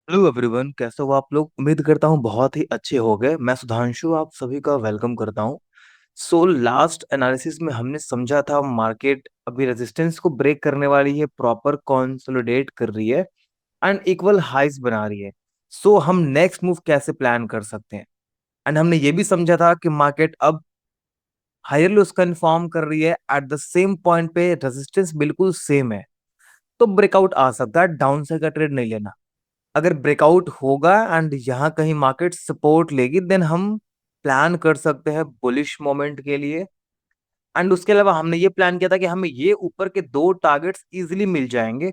Hello everyone, कैसे हो आप लोग। उम्मीद करता हूँ बहुत ही अच्छे हो गए। मैं सुधांशु आप सभी का वेलकम करता हूँ। सो लास्ट एनालिसिस में हमने समझा था मार्केट अभी रेजिस्टेंस को ब्रेक करने वाली है, प्रॉपर कंसोलिडेट कर रही है एंड इक्वल हाइस बना रही है। सो हम नेक्स्ट मूव कैसे प्लान कर सकते हैं। एंड हमने ये भी समझा था कि मार्केट अब हायर लोस कंफर्म कर रही है एट द सेम पॉइंट पे, रेजिस्टेंस बिल्कुल सेम है, तो ब्रेकआउट आ सकता है। डाउन साइड का ट्रेड नहीं लेना। अगर ब्रेकआउट होगा एंड यहाँ कहीं मार्केट सपोर्ट लेगी, देन हम प्लान कर सकते हैं बुलिश मोमेंट के लिए। एंड उसके अलावा हमने ये प्लान किया था कि हमें ये ऊपर के दो टारगेट्स इजीली मिल जाएंगे।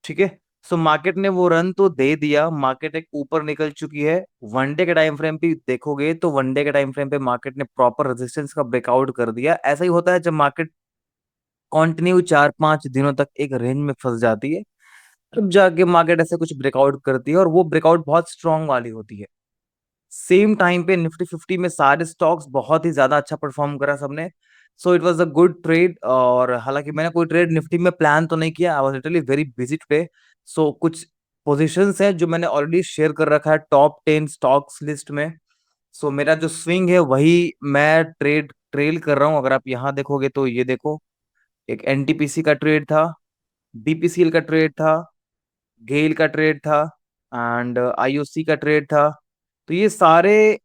ठीक है। सो मार्केट ने वो रन तो दे दिया, मार्केट एक ऊपर निकल चुकी है। वनडे के टाइम फ्रेम पे देखोगे तो वनडे के टाइम फ्रेम पे मार्केट ने प्रॉपर रेजिस्टेंस का ब्रेकआउट कर दिया। ऐसा ही होता है जब मार्केट कंटिन्यू 4-5 दिनों तक एक रेंज में फंस जाती है, तब जाके मार्केट ऐसे कुछ ब्रेकआउट करती है और वो ब्रेकआउट बहुत स्ट्रांग वाली होती है। सेम टाइम पे निफ्टी 50 में सारे स्टॉक्स बहुत ही ज्यादा अच्छा परफॉर्म करा सबने। So it was a good trade. और हालांकि मैंने कोई ट्रेड निफ्टी में प्लान तो नहीं किया, I was literally very busy today. So कुछ पोजीशंस है जो मैंने ऑलरेडी शेयर कर रखा है टॉप 10 स्टॉक्स लिस्ट में। सो मेरा जो स्विंग है वही मैं ट्रेड ट्रेल कर रहा हूँ। अगर आप यहाँ देखोगे तो ये देखो, एक एनटीपीसी का ट्रेड था, बीपीसीएल का ट्रेड था, गेल का ट्रेड था एंड आईओसी का ट्रेड था। तो ये सारे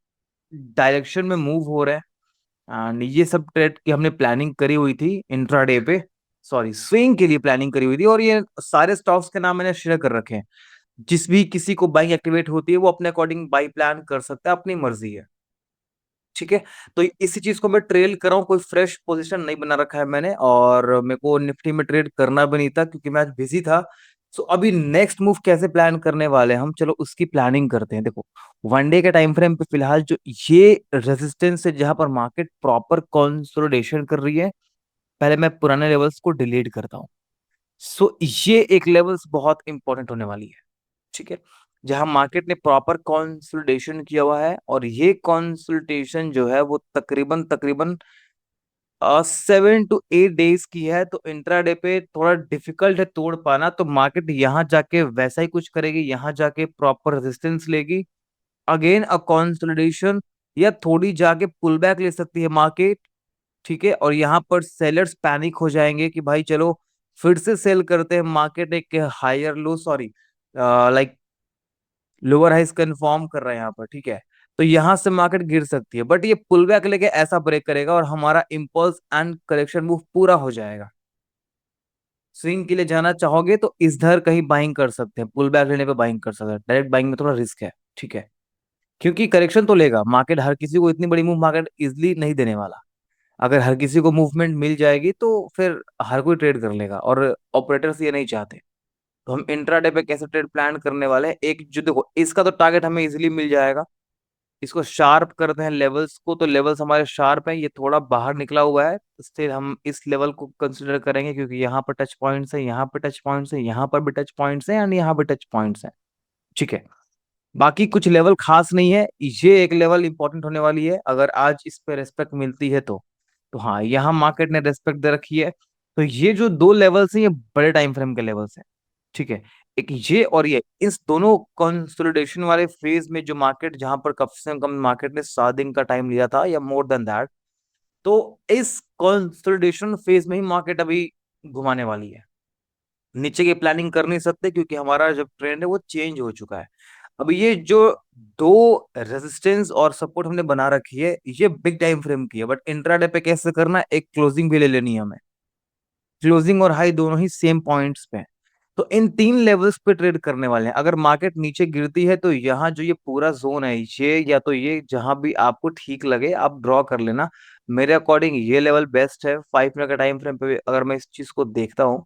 डायरेक्शन में मूव हो रहे हैं एंड ये सब ट्रेड की हमने प्लानिंग करी हुई थी इंट्राडे पे, सॉरी स्विंग के लिए प्लानिंग करी हुई थी। और ये सारे स्टॉक्स के नाम मैंने शेयर कर रखे हैं। जिस भी किसी को बाइंग एक्टिवेट होती है वो अपने अकॉर्डिंग बाई प्लान कर सकता है, अपनी मर्जी है। ठीक है। तो इसी चीज को मैं ट्रेल कर रहा हूँ, कोई फ्रेश पोजीशन नहीं बना रखा है मैंने, और मेरे को निफ्टी में ट्रेड करना भी नहीं था क्योंकि मैं आज बिजी था। सो अभी नेक्स्ट मूव कैसे प्लान करने वाले हैं हम, चलो उसकी प्लानिंग करते हैं। देखो, वनडे के टाइम फ्रेम पे फिलहाल जो ये रेजिस्टेंस है जहां पर मार्केट प्रॉपर कंसोलिडेशन कर रही है, पहले मैं पुराने लेवल्स को डिलीट करता हूँ। सो ये एक लेवल्स बहुत इंपॉर्टेंट होने वाली है। ठीक है। जहां मार्केट ने प्रॉपर कंसोलिडेशन किया हुआ है और ये कंसोलिडेशन जो है वो तकरीबन तकरीबन 7 to 8 डेज की है। तो इंट्राडे पे थोड़ा डिफिकल्ट है तोड़ पाना। तो मार्केट यहाँ जाके वैसा ही कुछ करेगी, यहाँ जाके प्रॉपर रेजिस्टेंस लेगी, अगेन अ कंसोलिडेशन, या थोड़ी जाके पुल बैक ले सकती है मार्केट। ठीक है। और यहाँ पर सेलर्स पैनिक हो जाएंगे कि भाई चलो फिर से सेल करते हैं। मार्केट एक higher low, sorry like lower highs confirm कर रहा है यहाँ पर। ठीक है। तो यहाँ से मार्केट गिर सकती है, बट ये पुल बैक लेके ऐसा ब्रेक करेगा और हमारा इम्पल्स एंड करेक्शन मूव पूरा हो जाएगा। स्विंग के लिए जाना चाहोगे तो इधर कहीं बाइंग कर सकते हैं, पुल बैक लेने पे बाइंग कर सकते हैं। डायरेक्ट बाइंग में थोड़ा रिस्क है। ठीक है। क्योंकि करेक्शन तो लेगा मार्केट, हर किसी को इतनी बड़ी मूव मार्केट इजिली नहीं देने वाला। अगर हर किसी को मूवमेंट मिल जाएगी तो फिर हर कोई ट्रेड कर लेगा, और ऑपरेटर्स ये नहीं चाहते। तो हम इंट्राडे पे कैसे ट्रेड प्लान करने वाले हैं, एक जो देखो इसका तो टारगेट हमें इजीली मिल जाएगा। इसको शार्प करते हैं लेवल्स को, तो लेवल्स हमारे शार्प है, ये थोड़ा बाहर निकला हुआ है, इसलिए हम इस लेवल को कंसिडर करेंगे क्योंकि यहाँ पर टच पॉइंट्स है, यहाँ पर टच पॉइंट्स है, यहाँ पर भी टच पॉइंट्स है एंड यहाँ पर टच पॉइंट्स है। ठीक है। बाकी कुछ लेवल खास नहीं है, ये एक लेवल इंपॉर्टेंट होने वाली है अगर आज इस पे रेस्पेक्ट मिलती है तो हाँ, यहाँ मार्केट ने रेस्पेक्ट दे रखी है। तो ये जो दो लेवल्स हैं ये बड़े टाइम फ्रेम के लेवल्स हैं। ठीक है। एक ये और ये, इस दोनों कंसोलिडेशन वाले फेज में जो मार्केट, जहां पर कम से कम मार्केट ने 7 दिन का टाइम लिया था या मोर देन दैट, तो इस कंसोलिडेशन फेज में ही मार्केट अभी घुमाने वाली है। नीचे की प्लानिंग कर नहीं सकते क्योंकि हमारा जो ट्रेंड है वो चेंज हो चुका है। अब ये जो दो रेजिस्टेंस और सपोर्ट हमने बना रखी है ये बिग टाइम फ्रेम की है, बट इंट्राडे पे कैसे करना है, एक क्लोजिंग भी ले लेनी है हमें। क्लोजिंग और हाई दोनों ही सेम पॉइंट्स पे हैं। तो इन तीन लेवल्स पे ट्रेड करने वाले हैं। अगर मार्केट नीचे गिरती है तो यहाँ जो ये पूरा जोन है, ये या तो ये जहां भी आपको ठीक लगे आप ड्रॉ कर लेना। मेरे अकॉर्डिंग ये लेवल बेस्ट है। 5 मिनट का टाइम फ्रेम पे अगर मैं इस चीज को देखता हूँ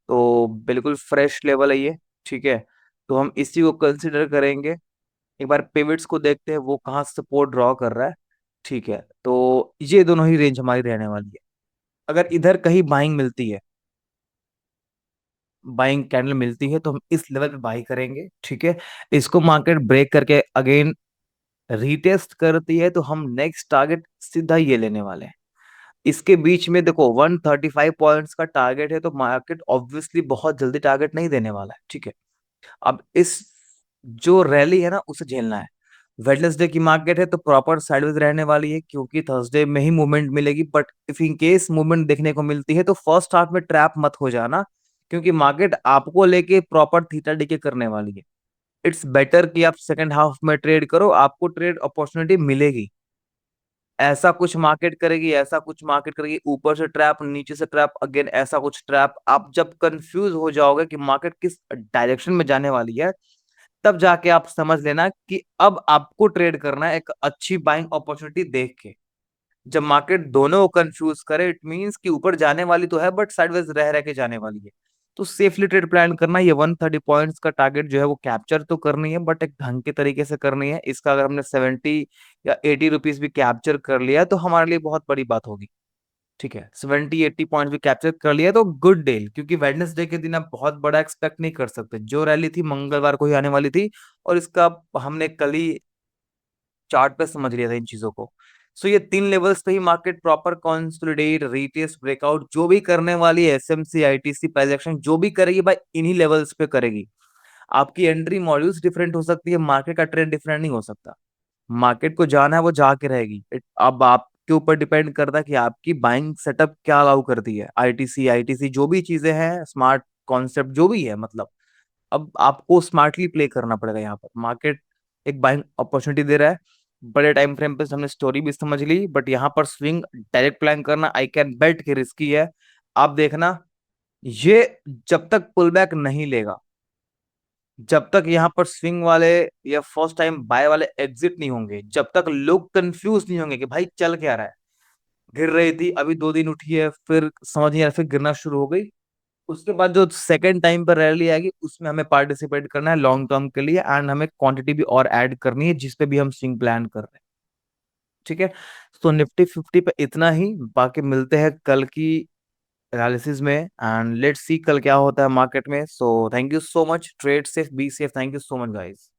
तो बिल्कुल फ्रेश लेवल है ये। ठीक है। तो हम इसी को कंसिडर करेंगे। एक बार पिवट्स को देखते हैं वो कहाँ सपोर्ट ड्रॉ कर रहा है। ठीक है। तो ये दोनों ही रेंज हमारी रहने वाली है। अगर इधर कहीं बाइंग मिलती है, बाइंग कैंडल मिलती है, तो हम इस लेवल पे बाई करेंगे। ठीक है। इसको मार्केट ब्रेक करके अगेन रीटेस्ट करती है तो हम नेक्स्ट टारगेट सीधा ये लेने वाले हैं। इसके बीच में देखो 135 पॉइंट्स का टारगेट है, तो मार्केट ऑब्वियसली बहुत जल्दी टारगेट नहीं देने वाला है। ठीक है। अब इस जो रैली है ना उसे झेलना है। वेडनेसडे की मार्केट है तो प्रॉपर साइडवेज रहने वाली है, क्योंकि थर्सडे में ही मूवमेंट मिलेगी। But if in case movement देखने को मिलती है तो फर्स्ट हाफ में ट्रैप मत हो जाना, क्योंकि मार्केट आपको लेके प्रॉपर थीटा डीके करने वाली है। इट्स बेटर कि आप सेकंड हाफ में ट्रेड करो, आपको ट्रेड अपॉर्चुनिटी मिलेगी। ऐसा कुछ मार्केट करेगी, ऐसा कुछ मार्केट करेगी, ऊपर से ट्रैप, नीचे से ट्रैप, अगेन ऐसा कुछ ट्रैप। आप जब कंफ्यूज हो जाओगे कि मार्केट किस डायरेक्शन में जाने वाली है, तब जाके आप समझ लेना कि अब आपको ट्रेड करना है एक अच्छी बाइंग अपॉर्चुनिटी देख के। जब मार्केट दोनों को कंफ्यूज करे, इट मींस कि ऊपर जाने वाली तो है बट साइडवेज रह रह के जाने वाली है। तो सेफली ट्रेड प्लान करना, ये 130 पॉइंट्स का टारगेट जो है वो कैप्चर तो करनी है, बट एक ढंग के तरीके से करनी है। इसका अगर हमने 70 या 80 रुपीज भी कैप्चर कर लिया तो हमारे लिए बहुत बड़ी बात होगी। ठीक है, 70-80 पॉइंट भी कैप्चर कर लिया तो गुड डील, क्योंकि वेडनेसडे के दिन आप बहुत बड़ा एक्सपेक्ट नहीं कर सकते। जो रैली थी मंगलवार को ही आने वाली थी, और इसका हमने कल ही चार्ट पे समझ लिया था इन चीजों को। सो ये तीन लेवल्स पे ही market proper consolidate, retest, breakout जो भी करने वाली है, एसएमसी, आईटीसी, प्राइस एक्शन जो भी करेगी भाई, इन्हीं लेवल्स पे करेगी। आपकी एंट्री मॉड्यूल्स डिफरेंट हो सकती है, मार्केट का ट्रेंड डिफरेंट नहीं हो सकता। मार्केट को जाना है वो जाके रहेगी। अब आपके ऊपर डिपेंड करता है कि आपकी बाइंग सेटअप क्या अलाउ करती है। आईटीसी, आईटीसी जो भी चीजें हैं, स्मार्ट कॉन्सेप्ट जो भी है, मतलब अब आपको स्मार्टली प्ले करना पड़ेगा। यहाँ पर मार्केट एक बाइंग अपॉर्चुनिटी दे रहा है, बड़े टाइम फ्रेम पे हमने स्टोरी भी समझ ली, बट यहाँ पर स्विंग डायरेक्ट प्लान करना आई कैन बेट के रिस्की है। आप देखना, ये जब तक पुल बैक नहीं लेगा, जब तक यहाँ पर स्विंग वाले या फर्स्ट टाइम बाय वाले एग्जिट नहीं होंगे, जब तक लोग कंफ्यूज नहीं होंगे कि भाई चल क्या रहा है, गिर रही थी अभी 2 दिन उठी है, फिर समझ नहीं आ रहा, फिर गिरना शुरू हो गई, उसके बाद जो सेकंड टाइम पर रैली आएगी उसमें हमें पार्टिसिपेट करना है लॉन्ग टर्म के लिए, एंड हमें क्वांटिटी भी और ऐड करनी है जिसपे भी हम स्विंग प्लान कर रहे हैं। ठीक है, तो निफ्टी 50 पे इतना ही। बाकी मिलते हैं कल की एनालिसिस में, एंड लेट्स सी कल क्या होता है मार्केट में। So thank you so much, trade safe, be safe, thank you so much guys.